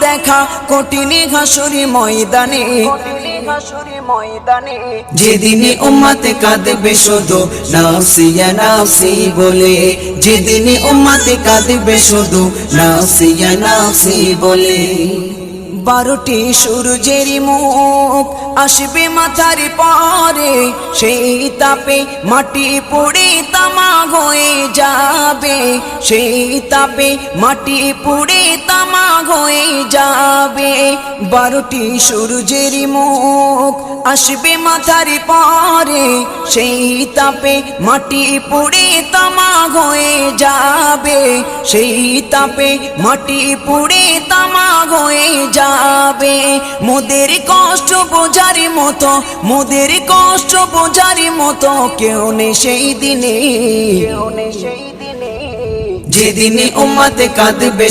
দেখা কঠিন হাসুরি ময়দানে, যেদিনে উম্মতে কাঁদবে শুধু নাফসি ইয়া নাফসি বলে, যেদিনে উম্মতে কাঁদবে শুধু নাফসি ইয়া নাফসি বলে। 12টি সূর্যের মুখ আসবে মাথার পরে, সেই তাপে মাটি পুড়ে তামা হয়ে যাবে, সেই তাপে মাটি পুড়ে তামা হয়ে যাবে। 12টি সূর্যের মুখ আসবে মাথার পরে, সেই তাপে মাটি পুড়ে তামা হয়ে যাবে, সেই তাপে মাটি পুড়ে তামা হয়ে যাবে। মোদের কষ্ট বোঝার মতো, মোদের কষ্ট বোঝার মতো কেউ নেই সেই দিনে, যেদিনে উম্মতে কাঁদবে